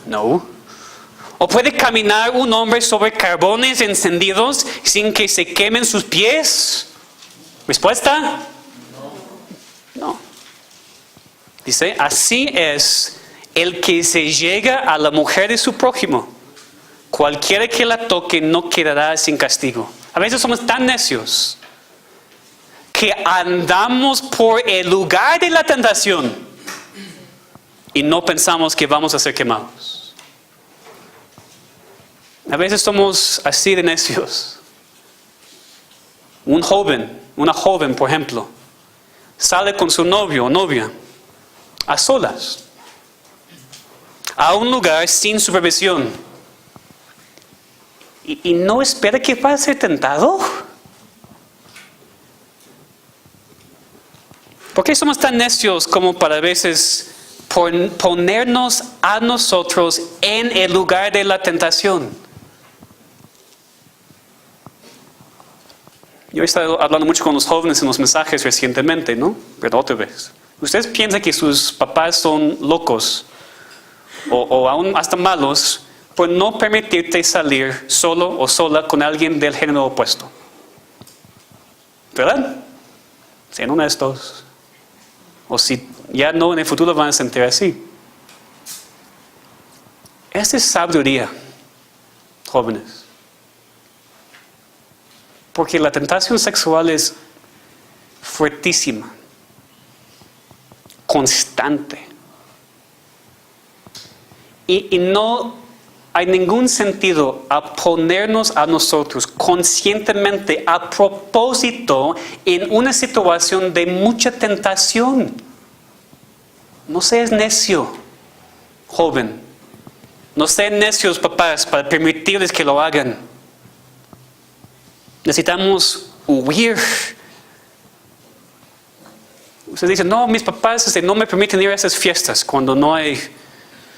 No. ¿O puede caminar un hombre sobre carbones encendidos sin que se quemen sus pies? ¿Respuesta? No. Dice, así es el que se llega a la mujer de su prójimo. Cualquiera que la toque no quedará sin castigo. A veces somos tan necios que andamos por el lugar de la tentación y no pensamos que vamos a ser quemados. A veces somos así de necios. Una joven, por ejemplo, sale con su novio o novia a solas a un lugar sin supervisión y no espera que vaya a ser tentado. ¿Por qué somos tan necios como para a veces ponernos a nosotros en el lugar de la tentación? Yo he estado hablando mucho con los jóvenes en los mensajes recientemente, ¿no? Pero otra vez. ¿Ustedes piensan que sus papás son locos o aún hasta malos por no permitirte salir solo o sola con alguien del género opuesto? ¿Verdad? Sean honestos. O si ya no, en el futuro van a sentir así. Esa es sabiduría, jóvenes. Porque la tentación sexual es fuertísima, constante. Y no hay ningún sentido a ponernos a nosotros conscientemente, a propósito, en una situación de mucha tentación. No seas necio, joven. No sean necios, papás, para permitirles que lo hagan. Necesitamos huir. Ustedes dicen, no, mis papás no me permiten ir a esas fiestas cuando no hay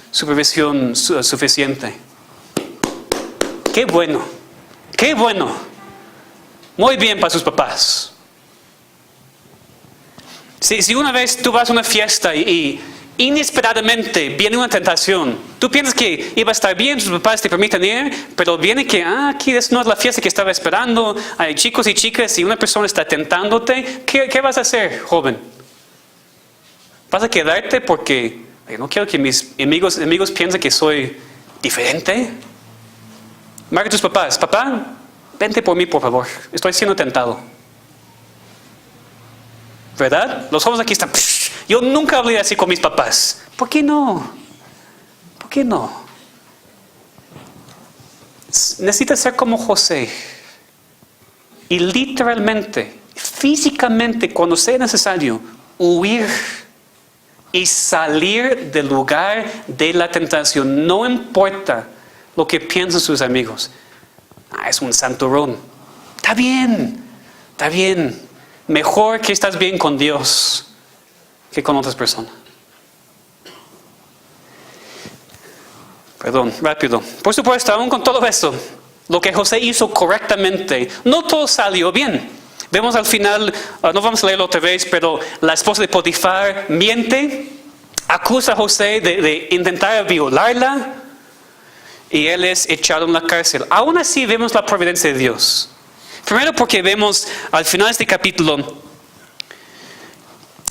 supervisión suficiente. Qué bueno, qué bueno. Muy bien para sus papás. Si una vez tú vas a una fiesta y inesperadamente viene una tentación, tú piensas que iba a estar bien, tus papás te permiten ir, pero viene que, aquí no es la fiesta que estaba esperando, hay chicos y chicas y una persona está tentándote, ¿qué vas a hacer, joven? ¿Vas a quedarte porque no quiero que mis amigos piensen que soy diferente? Marca a tus papás, papá, vente por mí por favor, estoy siendo tentado. ¿Verdad? Los jóvenes aquí están, yo nunca hablé así con mis papás. ¿Por qué no? ¿Por qué no? Necesitas ser como José. Y literalmente, físicamente, cuando sea necesario, huir y salir del lugar de la tentación. No importa lo que piensen sus amigos. Es un santurrón. Está bien. Mejor que estás bien con Dios que con otras personas. Perdón, rápido. Por supuesto, aún con todo esto, lo que José hizo correctamente, no todo salió bien. Vemos al final, no vamos a leerlo otra vez, pero la esposa de Potifar miente, acusa a José de intentar violarla y él es echado en la cárcel. Aún así vemos la providencia de Dios. Primero porque vemos al final de este capítulo,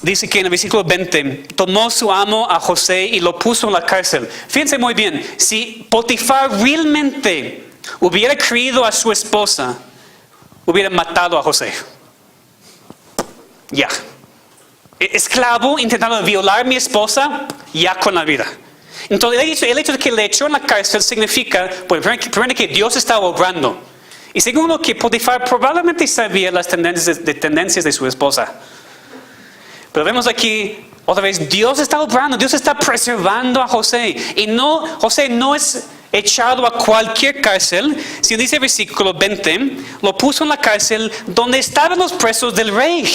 dice que en el versículo 20, tomó su amo a José y lo puso en la cárcel. Fíjense muy bien, si Potifar realmente hubiera creído a su esposa, hubiera matado a José. Ya. Esclavo intentando violar a mi esposa, ya con la vida. Entonces el hecho de que le echó en la cárcel significa, bueno, primero que Dios estaba obrando. Y segundo que Potifar probablemente sabía las tendencias de su esposa. Pero vemos aquí, otra vez, Dios está obrando, Dios está preservando a José. Y José no es echado a cualquier cárcel, sino dice el versículo 20, lo puso en la cárcel donde estaban los presos del rey.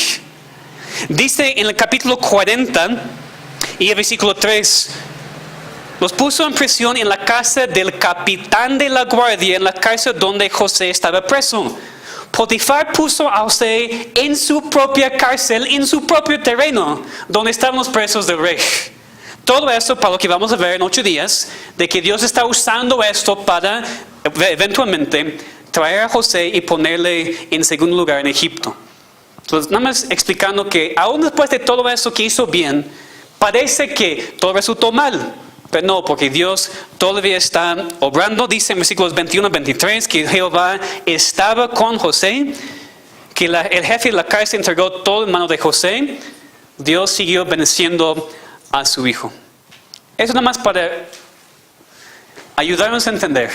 Dice en el capítulo 40 y el versículo 3, los puso en prisión en la casa del capitán de la guardia, en la cárcel donde José estaba preso. Potifar puso a José en su propia cárcel, en su propio terreno, donde estaban los presos del rey. Todo esto para lo que vamos a ver en 8 días, de que Dios está usando esto para eventualmente traer a José y ponerle en segundo lugar en Egipto. Entonces, nada más explicando que aún después de todo eso que hizo bien, parece que todo resultó mal. Pero no, porque Dios todavía está obrando. Dice en versículos 21 y 23 que Jehová estaba con José, que el jefe de la cárcel entregó todo en manos de José. Dios siguió bendiciendo a su hijo. Eso nada más para ayudarnos a entender.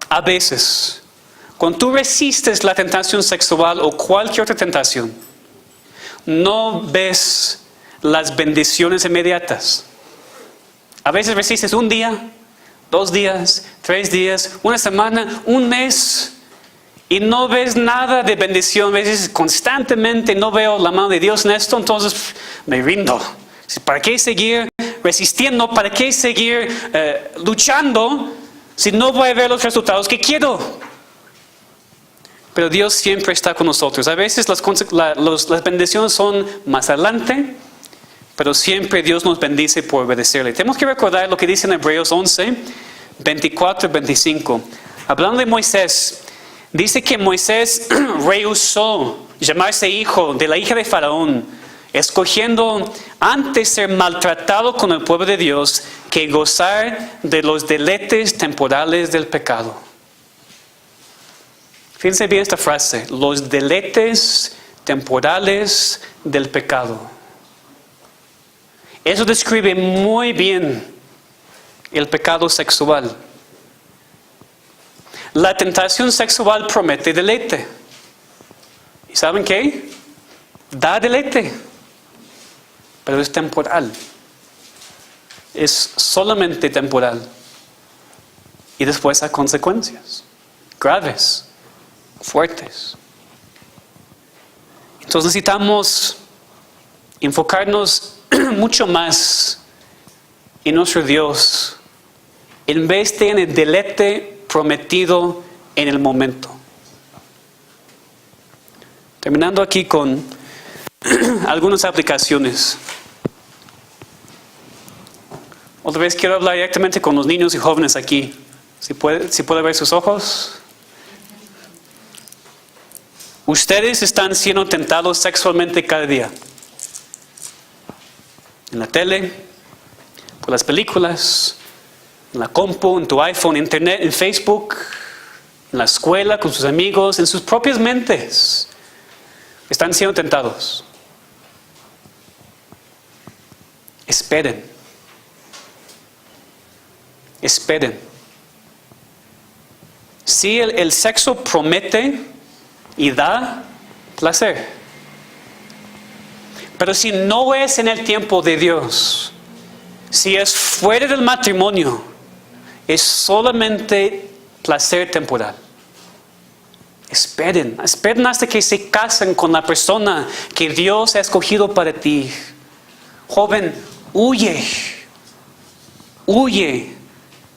A veces, cuando tú resistes la tentación sexual o cualquier otra tentación, no ves las bendiciones inmediatas. A veces resistes un día, 2 días, 3 días, una semana, un mes, y no ves nada de bendición. A veces constantemente no veo la mano de Dios en esto, entonces me rindo. ¿Para qué seguir resistiendo? ¿Para qué seguir luchando si no voy a ver los resultados que quiero? Pero Dios siempre está con nosotros. A veces las bendiciones son más adelante, pero siempre Dios nos bendice por obedecerle. Tenemos que recordar lo que dice en Hebreos 11, 24 y 25. Hablando de Moisés, dice que Moisés rehusó llamarse hijo de la hija de Faraón, escogiendo antes ser maltratado con el pueblo de Dios que gozar de los deleites temporales del pecado. Fíjense bien esta frase, los deleites temporales del pecado. Eso describe muy bien el pecado sexual. La tentación sexual promete deleite. ¿Y saben qué? Da deleite, pero es temporal. Es solamente temporal. Y después hay consecuencias graves, fuertes. Entonces necesitamos enfocarnos mucho más en nuestro Dios en vez de en el deleite prometido en el momento. Terminando aquí con algunas aplicaciones. Otra vez quiero hablar directamente con los niños y jóvenes aquí. Si puede ver sus ojos. Ustedes están siendo tentados sexualmente cada día. En la tele, por las películas, en la compu, en tu iPhone, en internet, en Facebook, en la escuela, con sus amigos, en sus propias mentes. Están siendo tentados. Esperen. Esperen. Si el sexo promete y da placer. Pero si no es en el tiempo de Dios, si es fuera del matrimonio, es solamente placer temporal. Esperen hasta que se casen con la persona que Dios ha escogido para ti. Joven, huye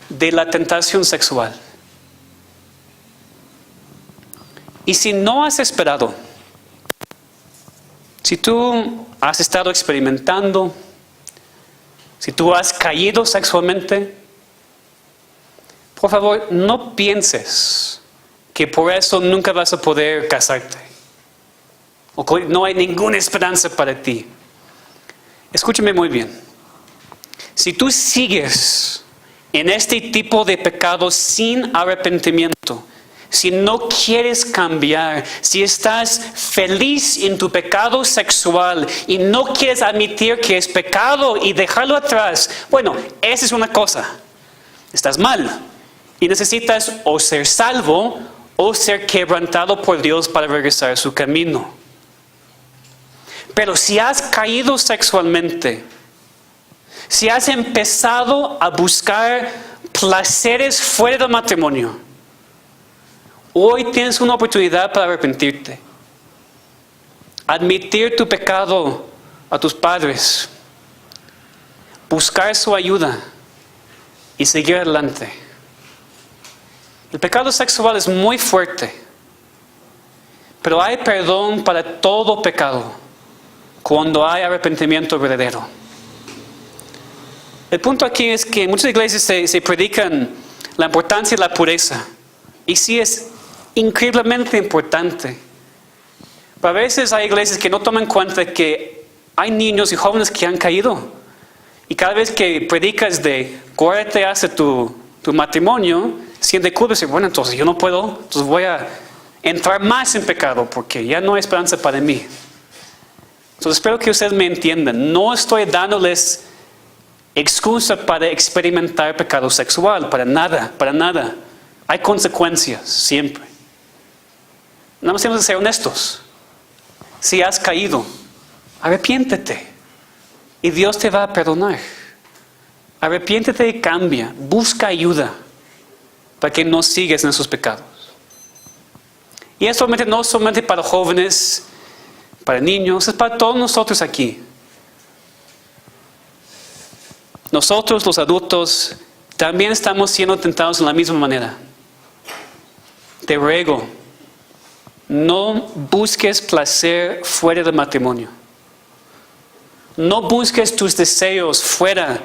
de la tentación sexual. Y si no has esperado, si tú has estado experimentando, si tú has caído sexualmente, por favor, no pienses que por eso nunca vas a poder casarte, o que no hay ninguna esperanza para ti. Escúchame muy bien. Si tú sigues en este tipo de pecados sin arrepentimiento, si no quieres cambiar, si estás feliz en tu pecado sexual y no quieres admitir que es pecado y dejarlo atrás, bueno, esa es una cosa. Estás mal y necesitas o ser salvo o ser quebrantado por Dios para regresar a su camino. Pero si has caído sexualmente, si has empezado a buscar placeres fuera del matrimonio, hoy tienes una oportunidad para arrepentirte. Admitir tu pecado a tus padres. Buscar su ayuda y seguir adelante. El pecado sexual es muy fuerte, pero hay perdón para todo pecado cuando hay arrepentimiento verdadero. El punto aquí es que en muchas iglesias se predican la importancia de la pureza. Y sí es increíblemente importante. Pero a veces hay iglesias que no toman en cuenta que hay niños y jóvenes que han caído. Y cada vez que predicas de guárdate hacia tu matrimonio, siente culpa y dice, bueno, entonces yo no puedo, entonces voy a entrar más en pecado porque ya no hay esperanza para mí. Entonces espero que ustedes me entiendan. No estoy dándoles excusa para experimentar pecado sexual, para nada. Hay consecuencias, siempre. Nada más tenemos que ser honestos. Si has caído, arrepiéntete. Y Dios te va a perdonar. Arrepiéntete y cambia. Busca ayuda para que no sigas en esos pecados. Y es no solamente para jóvenes, para niños, es para todos nosotros aquí. Nosotros los adultos también estamos siendo tentados de la misma manera. Te ruego, no busques placer fuera del matrimonio. No busques tus deseos fuera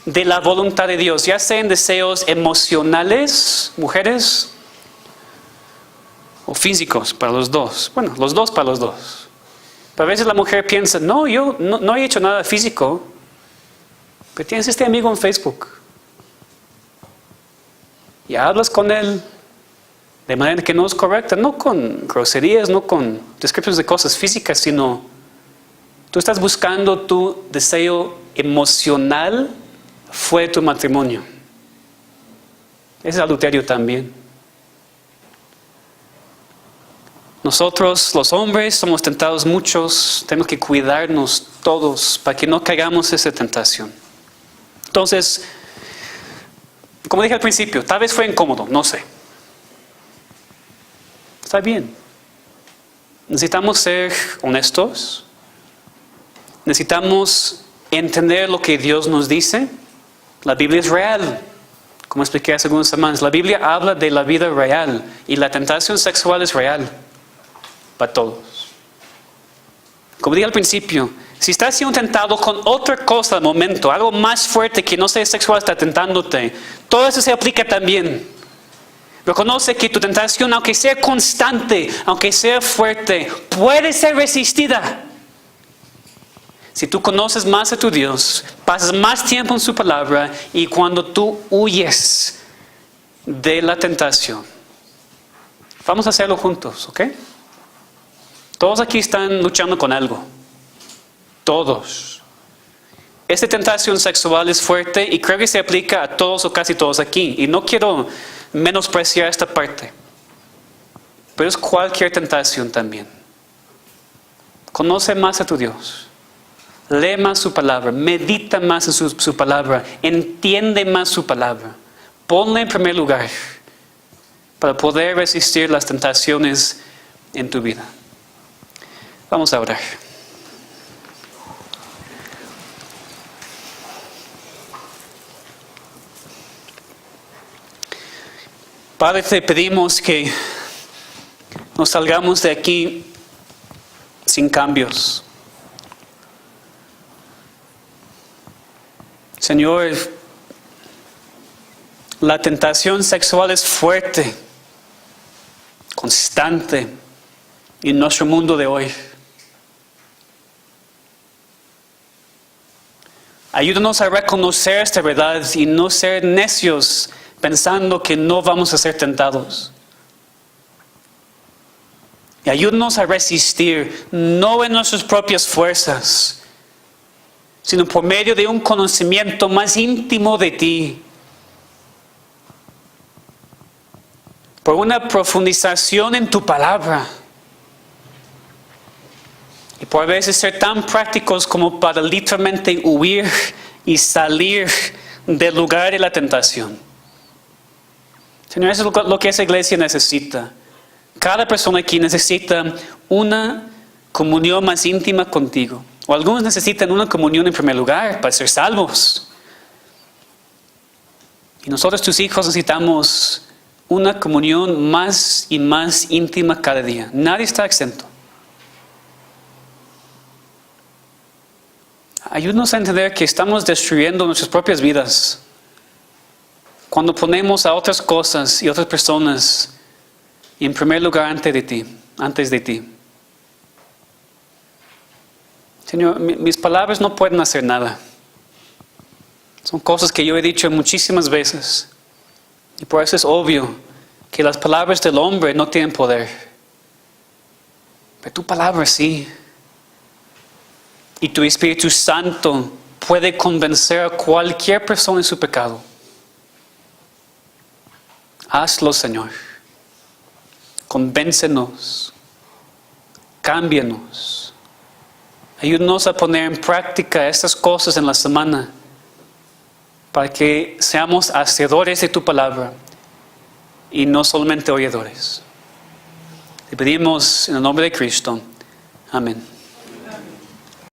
de la voluntad de Dios, ya sean deseos emocionales, mujeres, o físicos, para los dos. Bueno, los dos para los dos. Pero a veces la mujer piensa, no, yo no he hecho nada físico, pero tienes este amigo en Facebook. Y hablas con él de manera que no es correcta, no con groserías, no con descripciones de cosas físicas, sino tú estás buscando tu deseo emocional fuera de tu matrimonio. Ese es adulterio también. Nosotros, los hombres, somos tentados muchos, tenemos que cuidarnos todos para que no caigamos en esa tentación. Entonces, como dije al principio, tal vez fue incómodo, no sé. Está bien. Necesitamos ser honestos. Necesitamos entender lo que Dios nos dice. La Biblia es real. Como expliqué hace algunas semanas, la Biblia habla de la vida real. Y la tentación sexual es real. Para todos. Como dije al principio, si estás siendo tentado con otra cosa al momento, algo más fuerte que no sea sexual está tentándote, todo eso se aplica también. Reconoce que tu tentación, aunque sea constante, aunque sea fuerte, puede ser resistida. Si tú conoces más a tu Dios, pasas más tiempo en su palabra y cuando tú huyes de la tentación. Vamos a hacerlo juntos, ¿ok? Todos aquí están luchando con algo. Todos. Esta tentación sexual es fuerte y creo que se aplica a todos o casi todos aquí. Y no quiero menospreciar esta parte. Pero es cualquier tentación también. Conoce más a tu Dios. Lee más su palabra. Medita más en su palabra. Entiende más su palabra. Ponla en primer lugar para poder resistir las tentaciones en tu vida. Vamos a orar. Padre, te pedimos que nos salgamos de aquí sin cambios. Señor, la tentación sexual es fuerte, constante en nuestro mundo de hoy. Ayúdanos a reconocer esta verdad y no ser necios pensando que no vamos a ser tentados. Y ayúdanos a resistir, no en nuestras propias fuerzas, sino por medio de un conocimiento más íntimo de ti. Por una profundización en tu palabra. Y por a veces ser tan prácticos como para literalmente huir y salir del lugar de la tentación. Señor, eso es lo que esa iglesia necesita. Cada persona aquí necesita una comunión más íntima contigo. O algunos necesitan una comunión en primer lugar para ser salvos. Y nosotros, tus hijos, necesitamos una comunión más y más íntima cada día. Nadie está exento. Ayúdanos a entender que estamos destruyendo nuestras propias vidas cuando ponemos a otras cosas y otras personas en primer lugar antes de ti. Señor, mis palabras no pueden hacer nada. Son cosas que yo he dicho muchísimas veces. Y por eso es obvio que las palabras del hombre no tienen poder. Pero tu palabra sí. Y tu Espíritu Santo puede convencer a cualquier persona en su pecado. Hazlo, Señor. Convéncenos. Cámbianos. Ayúdanos a poner en práctica estas cosas en la semana para que seamos hacedores de tu palabra y no solamente oidores. Te pedimos en el nombre de Cristo. Amén.